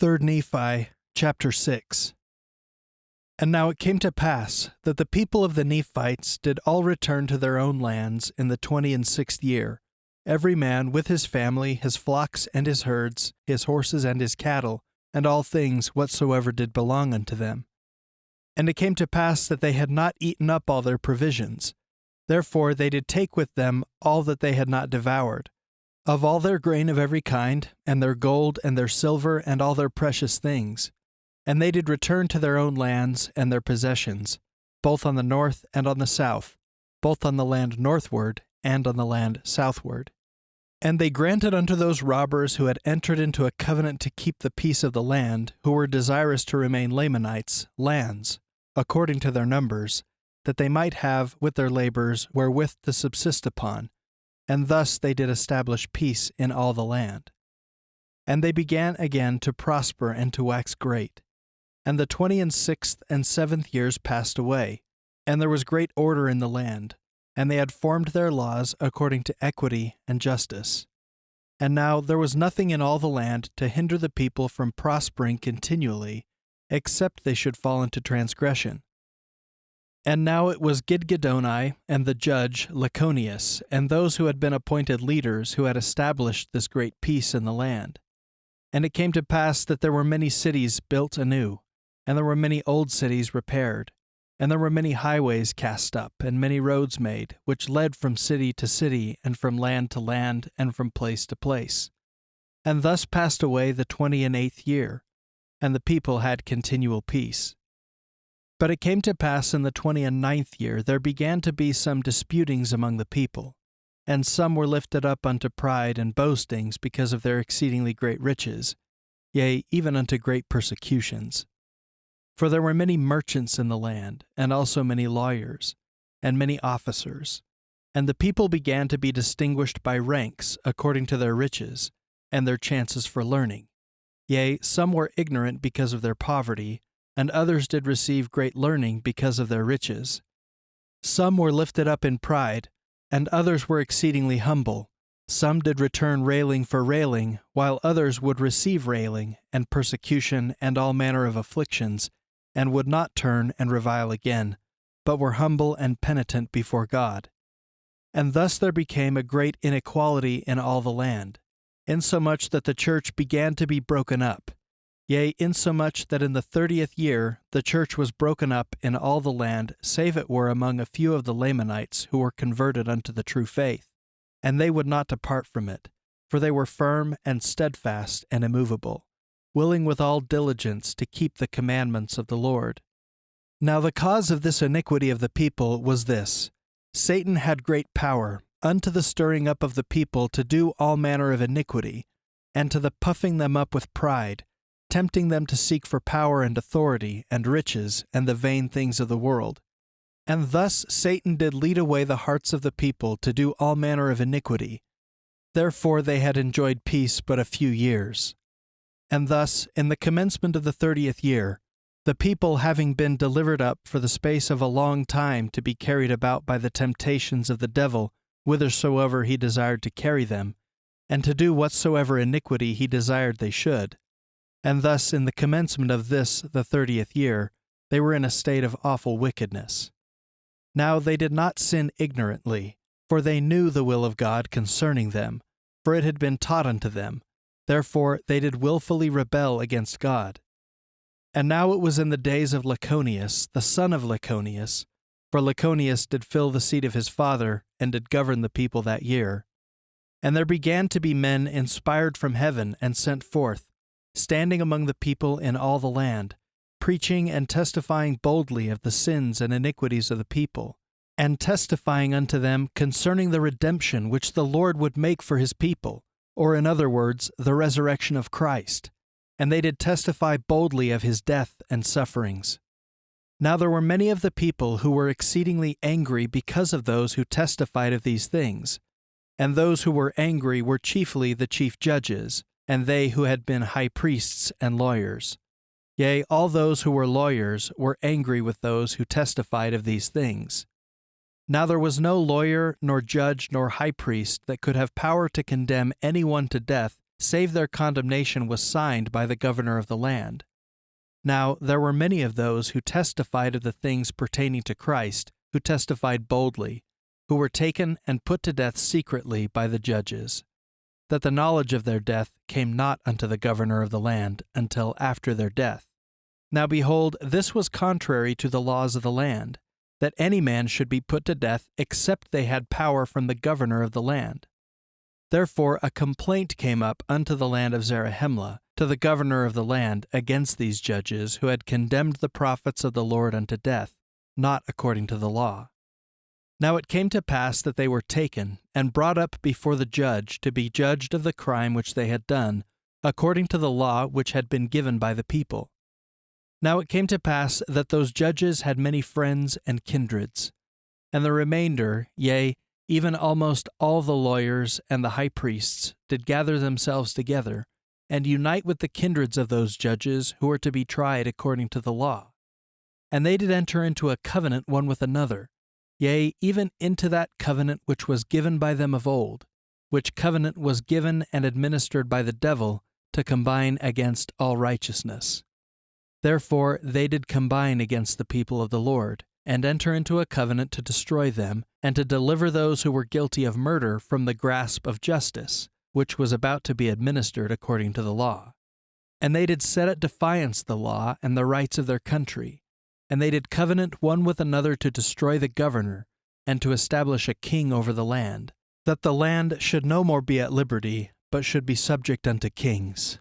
3 Nephi, chapter 6. And now it came to pass that the people of the Nephites did all return to their own lands in the 26th year, every man with his family, his flocks and his herds, his horses and his cattle, and all things whatsoever did belong unto them. And it came to pass that they had not eaten up all their provisions. Therefore they did take with them all that they had not devoured, of all their grain of every kind, and their gold, and their silver, and all their precious things. And they did return to their own lands and their possessions, both on the north and on the south, both on the land northward and on the land southward. And they granted unto those robbers who had entered into a covenant to keep the peace of the land, who were desirous to remain Lamanites, lands, according to their numbers, that they might have with their labors wherewith to subsist upon, and thus they did establish peace in all the land. And they began again to prosper and to wax great. And the 26th and 7th years passed away, and there was great order in the land, and they had formed their laws according to equity and justice. And now there was nothing in all the land to hinder the people from prospering continually, except they should fall into transgression. And now it was Gidgiddoni and the judge Laconius, and those who had been appointed leaders who had established this great peace in the land. And it came to pass that there were many cities built anew, and there were many old cities repaired, and there were many highways cast up, and many roads made, which led from city to city, and from land to land, and from place to place. And thus passed away the 28th year, and the people had continual peace. But it came to pass in the 29th year there began to be some disputings among the people, and some were lifted up unto pride and boastings because of their exceedingly great riches, yea, even unto great persecutions. For there were many merchants in the land, and also many lawyers, and many officers. And the people began to be distinguished by ranks according to their riches, and their chances for learning. Yea, some were ignorant because of their poverty, and others did receive great learning because of their riches. Some were lifted up in pride, and others were exceedingly humble. Some did return railing for railing, while others would receive railing, and persecution, and all manner of afflictions, and would not turn and revile again, but were humble and penitent before God. And thus there became a great inequality in all the land, insomuch that the church began to be broken up. Yea, insomuch that in the 30th year the church was broken up in all the land, save it were among a few of the Lamanites who were converted unto the true faith. And they would not depart from it, for they were firm and steadfast and immovable, willing with all diligence to keep the commandments of the Lord. Now the cause of this iniquity of the people was this: Satan had great power, unto the stirring up of the people to do all manner of iniquity, and to the puffing them up with pride, tempting them to seek for power and authority, and riches, and the vain things of the world. And thus Satan did lead away the hearts of the people to do all manner of iniquity. Therefore they had enjoyed peace but a few years. And thus, in the commencement of the 30th year, the people having been delivered up for the space of a long time to be carried about by the temptations of the devil whithersoever he desired to carry them, and to do whatsoever iniquity he desired they should. And thus, in the commencement of this, the 30th year, they were in a state of awful wickedness. Now they did not sin ignorantly, for they knew the will of God concerning them, for it had been taught unto them. Therefore they did wilfully rebel against God. And now it was in the days of Laconius, the son of Laconius, for Laconius did fill the seat of his father, and did govern the people that year. And there began to be men inspired from heaven and sent forth, standing among the people in all the land, preaching and testifying boldly of the sins and iniquities of the people, and testifying unto them concerning the redemption which the Lord would make for his people, or in other words, the resurrection of Christ. And they did testify boldly of his death and sufferings. Now there were many of the people who were exceedingly angry because of those who testified of these things, and those who were angry were chiefly the chief judges, and they who had been high priests and lawyers. Yea, all those who were lawyers were angry with those who testified of these things. Now there was no lawyer, nor judge, nor high priest that could have power to condemn anyone to death save their condemnation was signed by the governor of the land. Now there were many of those who testified of the things pertaining to Christ, who testified boldly, who were taken and put to death secretly by the judges, that the knowledge of their death came not unto the governor of the land until after their death. Now behold, this was contrary to the laws of the land, that any man should be put to death except they had power from the governor of the land. Therefore a complaint came up unto the land of Zarahemla, to the governor of the land, against these judges who had condemned the prophets of the Lord unto death, not according to the law. Now it came to pass that they were taken and brought up before the judge to be judged of the crime which they had done, according to the law which had been given by the people. Now it came to pass that those judges had many friends and kindreds, and the remainder, yea, even almost all the lawyers and the high priests, did gather themselves together, and unite with the kindreds of those judges who were to be tried according to the law. And they did enter into a covenant one with another, yea, even into that covenant which was given by them of old, which covenant was given and administered by the devil to combine against all righteousness. Therefore they did combine against the people of the Lord, and enter into a covenant to destroy them, and to deliver those who were guilty of murder from the grasp of justice, which was about to be administered according to the law. And they did set at defiance the law and the rights of their country, and they did covenant one with another to destroy the governor, and to establish a king over the land, that the land should no more be at liberty, but should be subject unto kings.